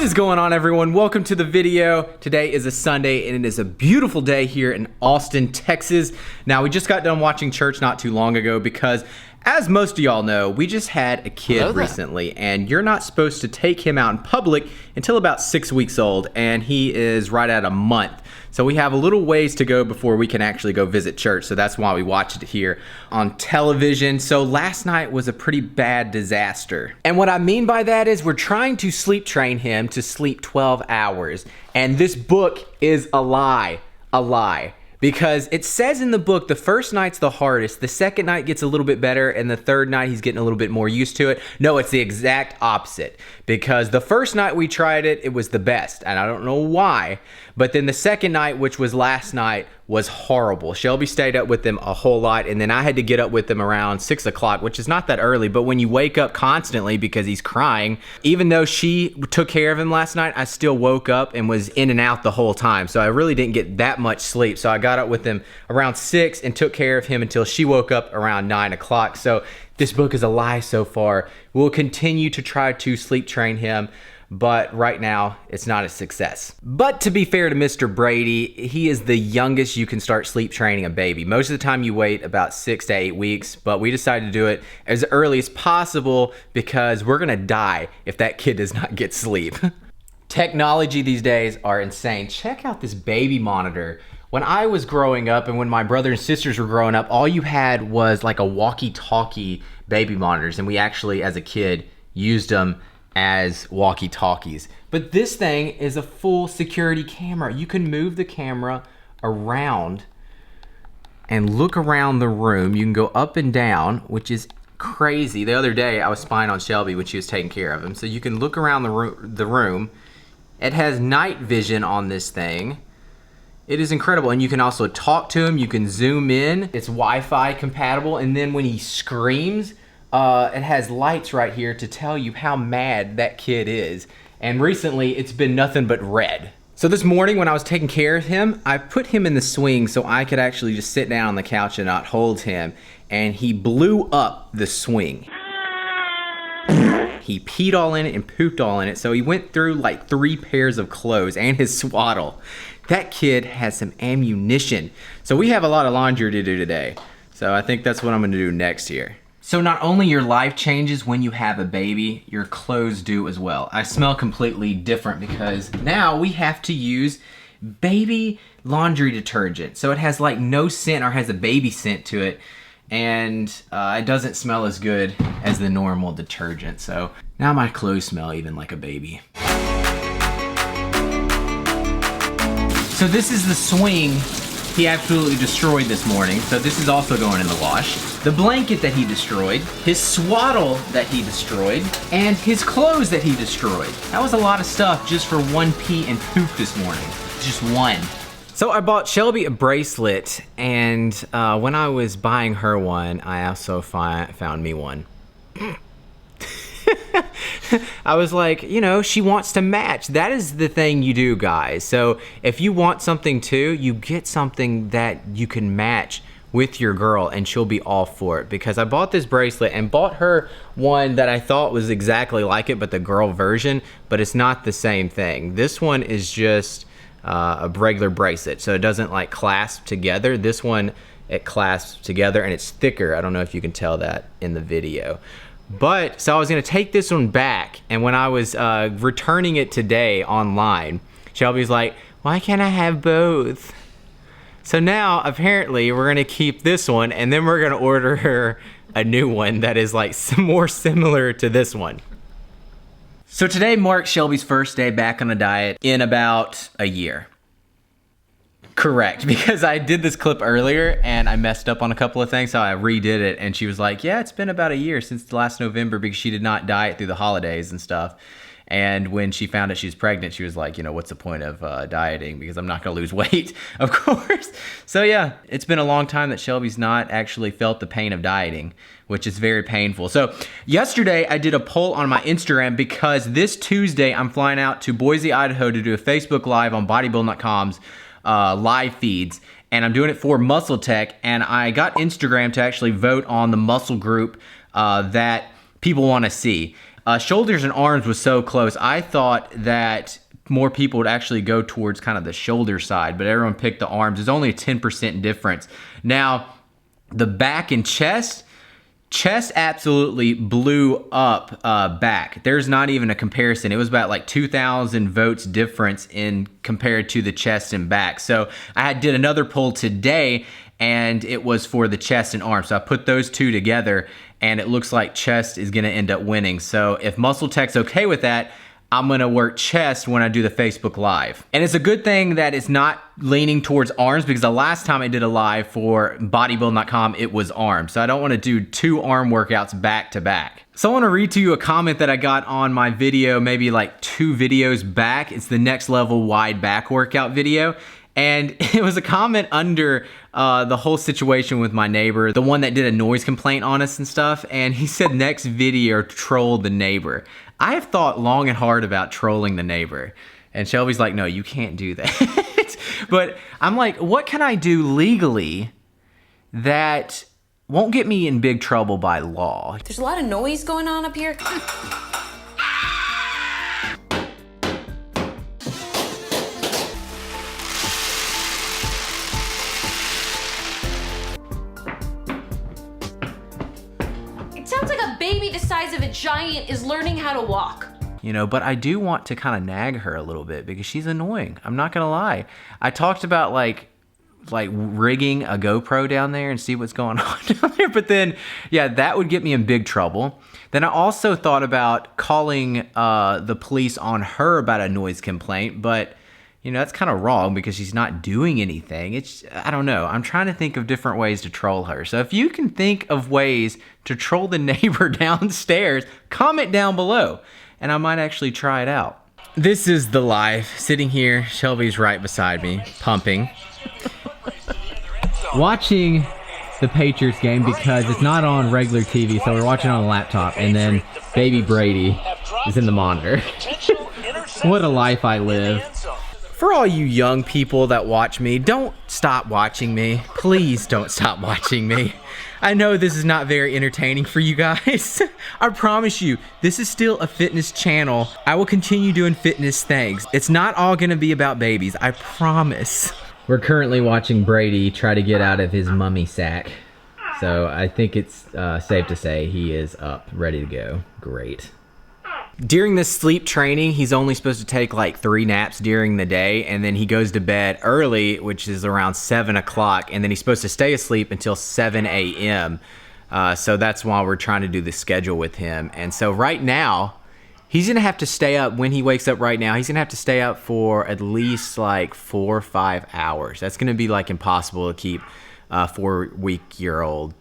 is going on, everyone? Welcome to the video. Today is a Sunday and it is a beautiful day here in Austin, Texas. Now, we just got done watching church not too long ago because, as most of y'all know, we just had a kid recently, and you're not supposed to take him out in public until about 6 weeks old, and he is right at a month. So we have a little ways to go before we can actually go visit church, so that's why we watched it here on television. So last night was a pretty bad disaster. And what I mean by that is we're trying to sleep train him to sleep 12 hours, and this book is a lie. Because it says in the book the first night's the hardest, the second night gets a little bit better, and the third night he's getting a little bit more used to it. No, it's the exact opposite. Because the first night we tried it, it was the best, and I don't know why. But then the second night, which was last night, was horrible. Shelby stayed up with them a whole lot, and then I had to get up with them around 6 o'clock, which is not that early, but when you wake up constantly because he's crying, even though she took care of him last night, I still woke up and was in and out the whole time. So I really didn't get that much sleep. So I got up with them around 6 and took care of him until she woke up around 9 o'clock. So this book is a lie so far. We'll continue to try to sleep train him, but right now it's not a success. But to be fair to Mr. Brady, he is the youngest you can start sleep training a baby. Most of the time you wait about 6 to 8 weeks, but we decided to do it as early as possible because we're gonna die if that kid does not get sleep. Technology these days are insane. Check out this baby monitor. When I was growing up and when my brother and sisters were growing up, all you had was like a walkie-talkie baby monitors, and we actually, as a kid, used them as walkie-talkies. But this thing is a full security camera. You can move the camera around and look around the room. You can go up and down, which is crazy. The other day, I was spying on Shelby when she was taking care of him. So you can look around the room. It has night vision on this thing. It is incredible, and you can also talk to him. You can zoom in. It's Wi-Fi compatible, and then when he screams, it has lights right here to tell you how mad that kid is. And recently, it's been nothing but red. So this morning when I was taking care of him, I put him in the swing so I could actually just sit down on the couch and not hold him, and he blew up the swing. He peed all in it and pooped all in it, so he went through like 3 pairs of clothes and his swaddle. That kid has some ammunition. So we have a lot of laundry to do today. So I think that's what I'm gonna do next here. So not only your life changes when you have a baby, your clothes do as well. I smell completely different because now we have to use baby laundry detergent. So it has like no scent or has a baby scent to it. And it doesn't smell as good as the normal detergent. So now my clothes smell even like a baby. So this is the swing he absolutely destroyed this morning. So this is also going in the wash. The blanket that he destroyed, his swaddle that he destroyed, and his clothes that he destroyed. That was a lot of stuff just for one pee and poop this morning. Just one. So I bought Shelby a bracelet, and when I was buying her one, I also found me one. I was like, you know, she wants to match. That is the thing you do, guys. So if you want something too, you get something that you can match with your girl and she'll be all for it. Because I bought this bracelet and bought her one that I thought was exactly like it, but the girl version, but it's not the same thing. This one is just a regular bracelet, so it doesn't like clasp together. This one, it clasps together and it's thicker. I don't know if you can tell that in the video. But, so I was gonna take this one back, and when I was returning it today online, Shelby's like, why can't I have both? So now, apparently, we're gonna keep this one, and then we're gonna order her a new one that is like more similar to this one. So today marks Shelby's first day back on a diet in about a year. Correct, because I did this clip earlier and I messed up on a couple of things, so I redid it, and she was like, yeah, it's been about a year since last November because she did not diet through the holidays and stuff. And when she found out she was pregnant, she was like, you know, what's the point of dieting because I'm not gonna lose weight, of course. So yeah, it's been a long time that Shelby's not actually felt the pain of dieting, which is very painful. So yesterday I did a poll on my Instagram because this Tuesday I'm flying out to Boise, Idaho to do a Facebook Live on bodybuilding.com's live feeds, and I'm doing it for MuscleTech, and I got Instagram to actually vote on the muscle group that people want to see. Shoulders and arms was so close. I thought that more people would actually go towards kind of the shoulder side, but everyone picked the arms. There's only a 10% difference. Now, the back and chest absolutely blew up back. There's not even a comparison. It was about like 2,000 votes difference in compared to the chest and back. So I did another poll today, and it was for the chest and arms. So I put those two together, and it looks like chest is gonna end up winning. So if MuscleTech's okay with that, I'm gonna work chest when I do the Facebook Live. And it's a good thing that it's not leaning towards arms, because the last time I did a live for bodybuilding.com, it was arms. So I don't wanna do 2 arm workouts back to back. So I wanna read to you a comment that I got on my video, maybe like 2 videos back. It's the next level wide back workout video. And it was a comment under the whole situation with my neighbor, the one that did a noise complaint on us and stuff. And he said, next video, troll the neighbor. I have thought long and hard about trolling the neighbor. And Shelby's like, no, you can't do that. But I'm like, what can I do legally that won't get me in big trouble by law? There's a lot of noise going on up here. It sounds like a baby the size of a giant is learning how to walk. You know, but I do want to kind of nag her a little bit because she's annoying. I'm not gonna lie. I talked about like rigging a GoPro down there and see what's going on down there, but then, yeah, that would get me in big trouble. Then I also thought about calling the police on her about a noise complaint, but you know, that's kind of wrong because she's not doing anything. I don't know. I'm trying to think of different ways to troll her. So if you can think of ways to troll the neighbor downstairs, comment down below, and I might actually try it out. This is the live, sitting here. Shelby's right beside me, pumping. Watching the Patriots game because it's not on regular TV, so we're watching on a laptop, and then baby Brady is in the monitor. What a life I live. For all you young people that watch me, don't stop watching me. Please don't stop watching me. I know this is not very entertaining for you guys. I promise you, this is still a fitness channel. I will continue doing fitness things. It's not all gonna be about babies, I promise. We're currently watching Brady try to get out of his mummy sack. So I think it's safe to say he is up, ready to go. Great. During this sleep training, he's only supposed to take like 3 naps during the day, and then he goes to bed early, which is around 7 o'clock, and then he's supposed to stay asleep until 7 a.m. So that's why we're trying to do the schedule with him. And so right now, he's gonna have to stay up when he wakes up right now. He's gonna have to stay up for at least like 4 or 5 hours. That's gonna be like impossible to keep a 4-week-old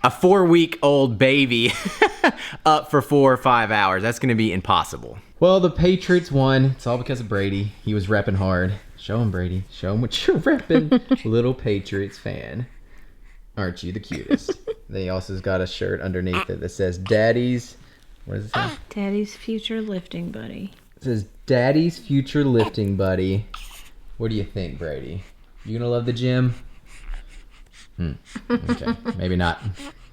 a 4-week-old baby up for 4 or 5 hours. That's gonna be impossible. Well, the Patriots won. It's all because of Brady. He was repping hard. Show him, Brady. Show him what you're repping. Little Patriots fan. Aren't you the cutest? They also got a shirt underneath it that says Daddy's, what does it say? Daddy's future lifting buddy. It says Daddy's future lifting buddy. What do you think, Brady? You gonna love the gym? Okay, maybe not.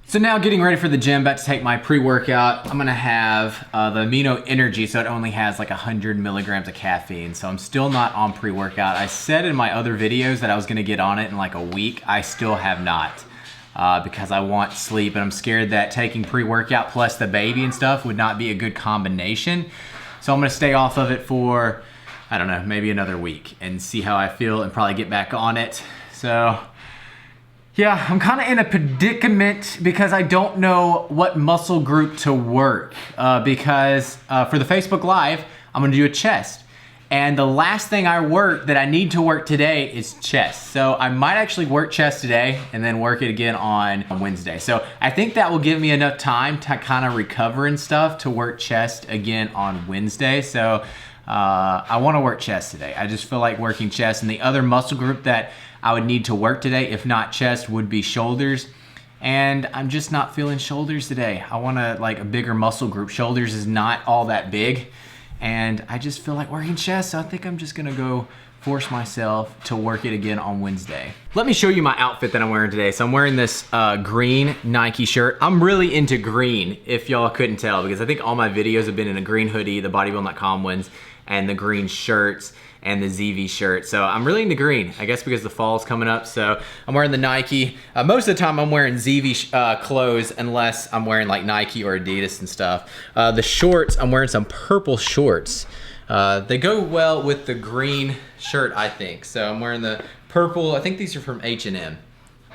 So now getting ready for the gym, about to take my pre-workout. I'm gonna have the Amino Energy, so it only has like 100 milligrams of caffeine. So I'm still not on pre-workout. I said in my other videos that I was gonna get on it in like a week. I still have not because I want sleep, and I'm scared that taking pre-workout plus the baby and stuff would not be a good combination. So I'm gonna stay off of it for, I don't know, maybe another week and see how I feel and probably get back on it. So yeah, I'm kind of in a predicament because I don't know what muscle group to work because for the Facebook Live, I'm gonna do a chest. And the last thing I work that I need to work today is chest. So I might actually work chest today and then work it again on Wednesday. So I think that will give me enough time to kind of recover and stuff to work chest again on Wednesday. So I wanna work chest today. I just feel like working chest, and the other muscle group that I would need to work today, if not chest, would be shoulders. And I'm just not feeling shoulders today. I want like a bigger muscle group. Shoulders is not all that big. And I just feel like working chest, so I think I'm just gonna go force myself to work it again on Wednesday. Let me show you my outfit that I'm wearing today. So I'm wearing this green Nike shirt. I'm really into green, if y'all couldn't tell, because I think all my videos have been in a green hoodie, the bodybuilding.com ones, and the green shirts and the ZIVI shirt. So I'm really into green, I guess because the fall's coming up. So I'm wearing the Nike. Most of the time I'm wearing ZIVI clothes unless I'm wearing like Nike or Adidas and stuff. The shorts, I'm wearing some purple shorts. They go well with the green shirt, I think. So I'm wearing the purple, I think these are from H&M.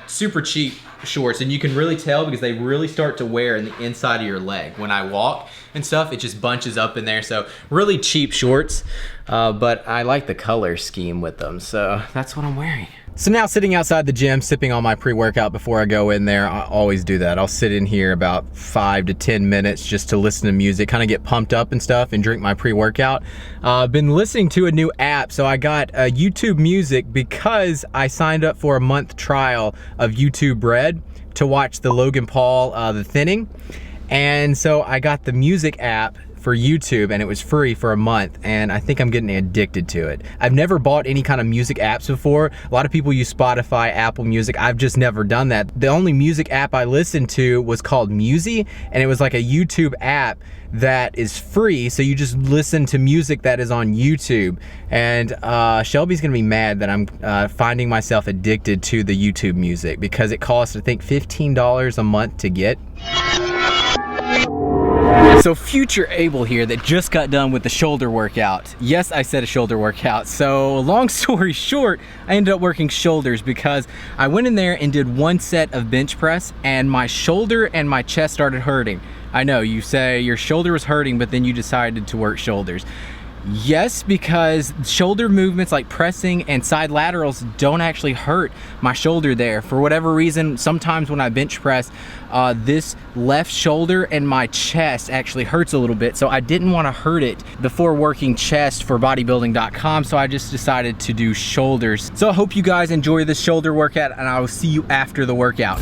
Super cheap shorts, and you can really tell because they really start to wear in the inside of your leg. When I walk and stuff, it just bunches up in there. So really cheap shorts, but I like the color scheme with them. So that's what I'm wearing. So now sitting outside the gym, sipping on my pre-workout before I go in there. I always do that. I'll sit in here about 5 to 10 minutes just to listen to music, kind of get pumped up and stuff and drink my pre-workout. I've been listening to a new app. So I got YouTube Music because I signed up for a month trial of YouTube Red to watch the Logan Paul, The Thinning. And so I got the music app for YouTube, and it was free for a month, and I think I'm getting addicted to it. I've never bought any kind of music apps before. A lot of people use Spotify, Apple Music. I've just never done that. The only music app I listened to was called Musi, and it was like a YouTube app that is free, so you just listen to music that is on YouTube. And Shelby's gonna be mad that I'm finding myself addicted to the YouTube Music because it costs, I think, $15 a month to get. So future Abel here that just got done with the shoulder workout. Yes, I said a shoulder workout. So long story short, I ended up working shoulders because I went in there and did one set of bench press and my shoulder and my chest started hurting. I know you say your shoulder was hurting, but then you decided to work shoulders. Yes, because shoulder movements like pressing and side laterals don't actually hurt my shoulder there. For whatever reason, sometimes when I bench press, this left shoulder and my chest actually hurts a little bit. So I didn't want to hurt it before working chest for bodybuilding.com. So I just decided to do shoulders. So I hope you guys enjoy this shoulder workout, and I will see you after the workout.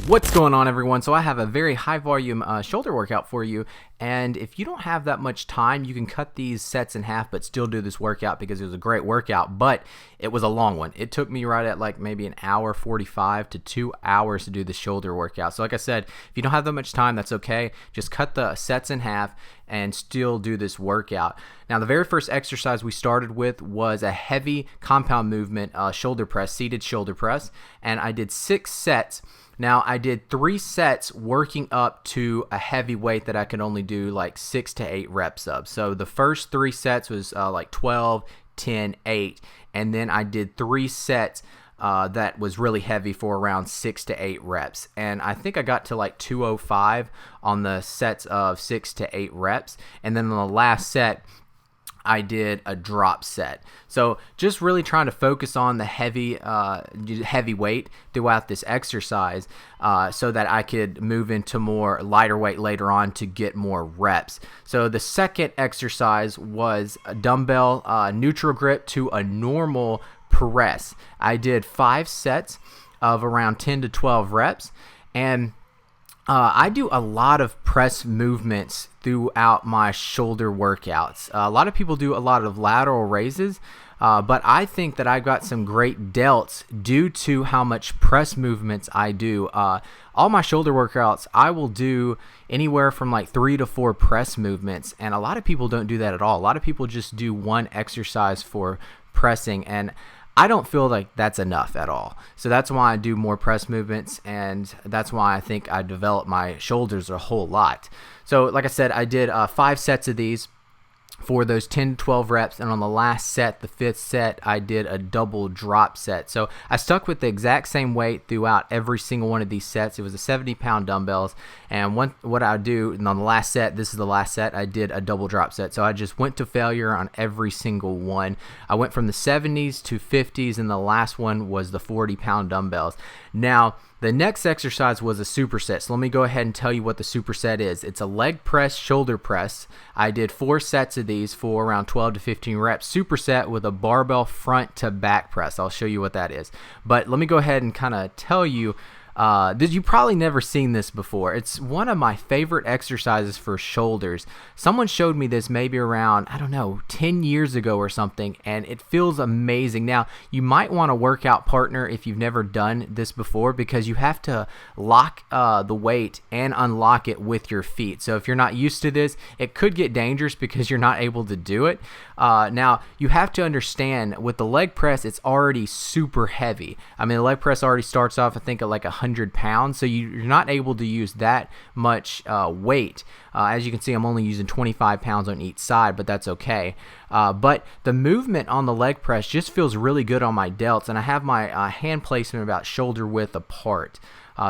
What's going on, everyone? So I have a very high volume shoulder workout for you, and if you don't have that much time, you can cut these sets in half but still do this workout because it was a great workout, but it was a long one. It took me right at like maybe an hour 45 to 2 hours to do the shoulder workout. So like I said, if you don't have that much time, that's okay. Just cut the sets in half and still do this workout. Now, the very first exercise we started with was a heavy compound movement shoulder press, seated shoulder press, and I did 6 sets. Now, I did 3 sets working up to a heavy weight that I could only do like 6 to 8 reps of. So the first 3 sets was like 12, 10, 8, and then I did 3 sets that was really heavy for around 6 to 8 reps. And I think I got to like 205 on the sets of 6 to 8 reps. And then on the last set, I did a drop set. So just really trying to focus on the heavy weight throughout this exercise so that I could move into more lighter weight later on to get more reps. So the second exercise was a dumbbell neutral grip to a normal press. I did 5 sets of around 10 to 12 reps, and I do a lot of press movements throughout my shoulder workouts. A lot of people do a lot of lateral raises, but I think that I've got some great delts due to how much press movements I do. All my shoulder workouts, I will do anywhere from like 3 to 4 press movements, and a lot of people don't do that at all. A lot of people just do one exercise for pressing, and I don't feel like that's enough at all. So that's why I do more press movements, and that's why I think I develop my shoulders a whole lot. So like I said, I did 5 sets of these for those 10 to 12 reps, and on the last set, the 5th set, I did a double drop set. So I stuck with the exact same weight throughout every single one of these sets. It was a 70-pound dumbbells, and what I do, and on the last set, this is the last set, I did a double drop set. So I just went to failure on every single one. I went from the 70s to 50s, and the last one was the 40-pound dumbbells. Now, the next exercise was a superset. So let me go ahead and tell you what the superset is. It's a leg press, shoulder press. I did 4 sets of these for around 12 to 15 reps. Superset with a barbell front to back press. I'll show you what that is. But let me go ahead and kind of tell you You've probably never seen this before. It's one of my favorite exercises for shoulders. Someone showed me this maybe around, I don't know, 10 years ago or something, and it feels amazing. Now, you might want a workout partner if you've never done this before, because you have to lock the weight and unlock it with your feet. So if you're not used to this, it could get dangerous because you're not able to do it. Now, you have to understand, with the leg press, it's already super heavy. I mean, the leg press already starts off, I think, at like 100 pounds, so you're not able to use that much weight. As you can see, I'm only using 25 pounds on each side, but that's okay. But the movement on the leg press just feels really good on my delts, and I have my hand placement about shoulder width apart.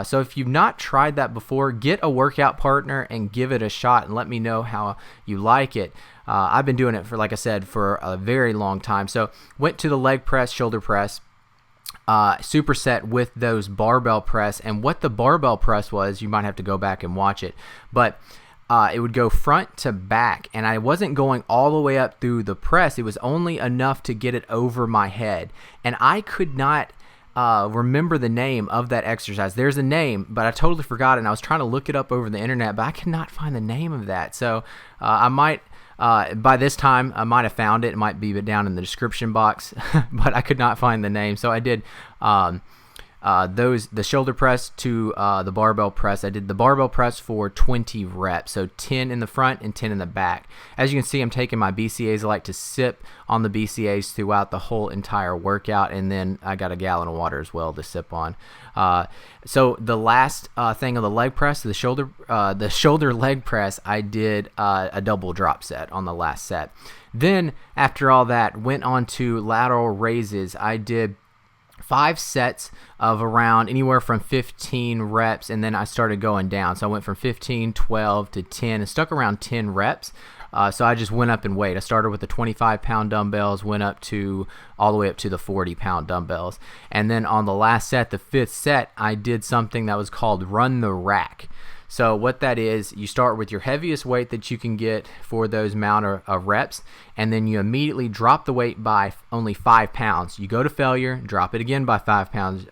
So if you've not tried that before, get a workout partner and give it a shot and let me know how you like it. I've been doing it for, like I said, for a very long time. So went to the leg press, shoulder press, superset with those barbell press. And what the barbell press was, you might have to go back and watch it, but it would go front to back, and I wasn't going all the way up through the press. It was only enough to get it over my head, and I could not remember the name of that exercise. There's a name, but I totally forgot it, and I was trying to look it up over the internet, but I could not find the name of that. So I might, by this time, I might have found it. It might be down in the description box, but I could not find the name. So I did the shoulder press to the barbell press. I did the barbell press for 20 reps, so 10 in the front and 10 in the back. As you can see, I'm taking my BCAAs. I like to sip on the BCAAs throughout the whole entire workout, and then I got a gallon of water as well to sip on. So the last thing on the leg press, the shoulder leg press, I did a double drop set on the last set. Then after all that, went on to lateral raises. I did 5 sets of around anywhere from 15 reps, and then I started going down. So I went from 15, 12 to 10 and stuck around 10 reps. So I just went up in weight. I started with the 25-pound dumbbells, went up to all the way up to the 40-pound dumbbells. And then on the last set, the 5th set, I did something that was called run the rack. So what that is, you start with your heaviest weight that you can get for those amount of reps, and then you immediately drop the weight by only 5 pounds. You go to failure, drop it again by 5 pounds,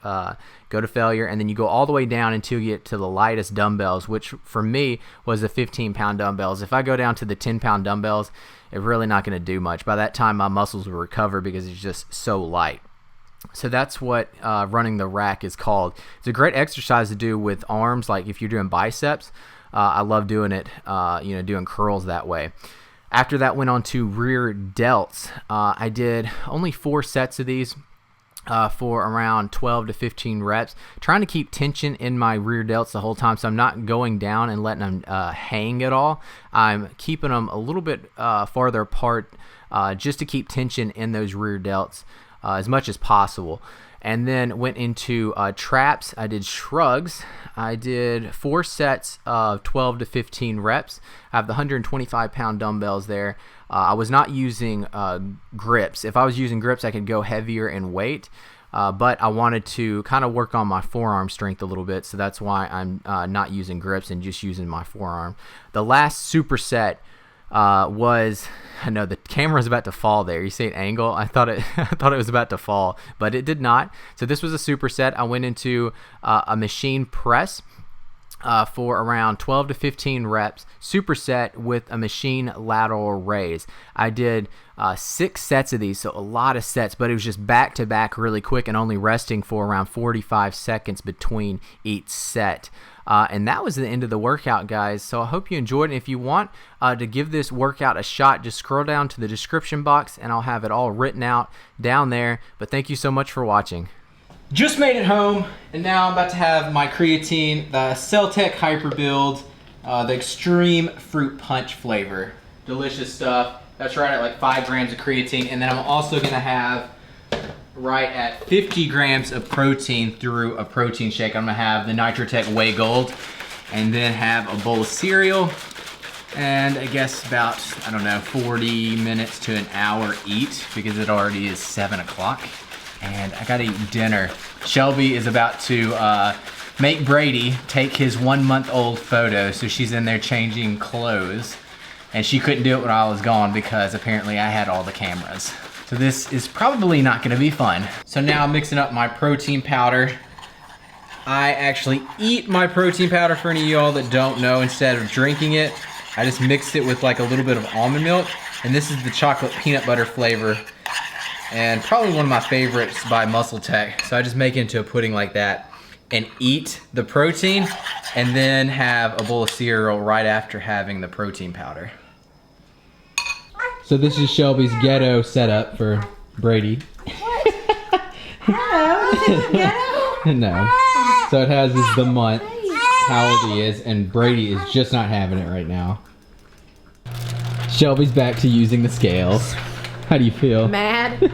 go to failure, and then you go all the way down until you get to the lightest dumbbells, which for me was the 15-pound dumbbells. If I go down to the 10-pound dumbbells, it's really not going to do much. By that time, my muscles will recover because it's just so light. So that's what running the rack is called. It's a great exercise to do with arms, like if you're doing biceps. I love doing it, doing curls that way. After that, went on to rear delts. I did only 4 sets of these for around 12 to 15 reps, trying to keep tension in my rear delts the whole time, so I'm not going down and letting them hang at all. I'm keeping them a little bit farther apart just to keep tension in those rear delts as much as possible. And then went into traps. I did shrugs. I did 4 sets of 12 to 15 reps. I have the 125-pound dumbbells there. I was not using grips. If I was using grips, I could go heavier in weight, but I wanted to kind of work on my forearm strength a little bit, so that's why I'm not using grips and just using my forearm. The last superset was, I know the camera's about to fall there. You see an angle? I thought it was about to fall, but it did not. So this was a superset. I went into a machine press for around 12 to 15 reps, superset with a machine lateral raise. I did 6 sets of these, so a lot of sets, but it was just back to back really quick and only resting for around 45 seconds between each set. And that was the end of the workout, guys. So I hope you enjoyed it. If you want to give this workout a shot, just scroll down to the description box and I'll have it all written out down there. But thank you so much for watching. Just made it home, and now I'm about to have my creatine, the MuscleTech Hyper Build, the Extreme Fruit Punch flavor. Delicious stuff. That's right at like 5 grams of creatine. And then I'm also gonna have right at 50 grams of protein through a protein shake. I'm gonna have the NitroTech Whey Gold, and then have a bowl of cereal, and I guess about, 40 minutes to an hour eat, because it already is 7 o'clock. And I gotta eat dinner. Shelby is about to make Brady take his 1-month-old photo, so she's in there changing clothes. And she couldn't do it when I was gone because apparently I had all the cameras. So this is probably not gonna be fun. So now I'm mixing up my protein powder I actually eat my protein powder. For any of y'all that don't know, instead of drinking it, I just mixed it with like a little bit of almond milk. And this is the chocolate peanut butter flavor. And probably one of my favorites by MuscleTech. So I just make it into a pudding like that and eat the protein and then have a bowl of cereal right after having the protein powder. So this is Shelby's ghetto setup for Brady. Hello, this is ghetto. No. So it has is the month, how old he is, and Brady is just not having it right now. Shelby's back to using the scales. How do you feel? Mad.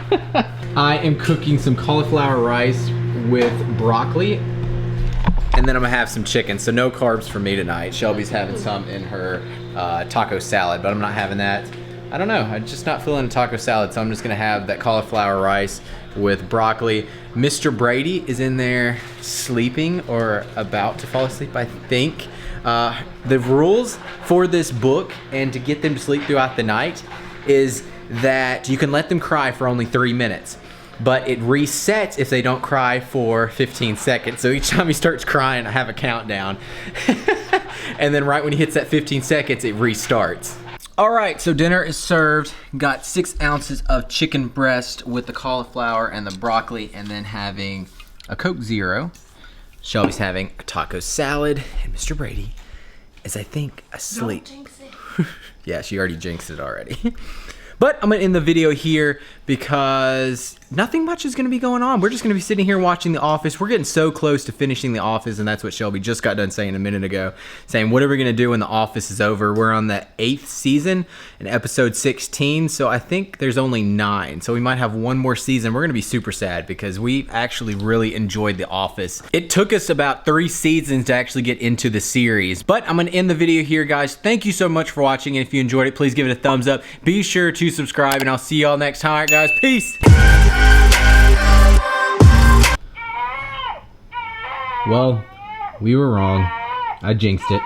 I am cooking some cauliflower rice with broccoli, and then I'm gonna have some chicken. So no carbs for me tonight. Shelby's having some in her taco salad, but I'm not having that. I don't know, I'm just not feeling a taco salad, so I'm just gonna have that cauliflower rice with broccoli. Mr. Brady is in there sleeping or about to fall asleep, I think. The rules for this book and to get them to sleep throughout the night is that you can let them cry for only 3 minutes, but it resets if they don't cry for 15 seconds. So each time he starts crying, I have a countdown. And then right when he hits that 15 seconds, it restarts. All right, so dinner is served. Got 6 ounces of chicken breast with the cauliflower and the broccoli, and then having a Coke Zero. Shelby's having a taco salad, and Mr. Brady is, I think, asleep. Don't jinx it. Yeah, she already jinxed it already. But I'm gonna end the video here because nothing much is gonna be going on. We're just gonna be sitting here watching The Office. We're getting so close to finishing The Office, and that's what Shelby just got done saying a minute ago. Saying, what are we gonna do when The Office is over? We're on the 8th season in episode 16, so I think there's only 9. So we might have one more season. We're gonna be super sad because we actually really enjoyed The Office. It took us about 3 seasons to actually get into the series. But I'm gonna end the video here, guys. Thank you so much for watching, and if you enjoyed it, please give it a thumbs up. Be sure to subscribe, and I'll see y'all next time. All right, guys, peace. Well, we were wrong. I jinxed it.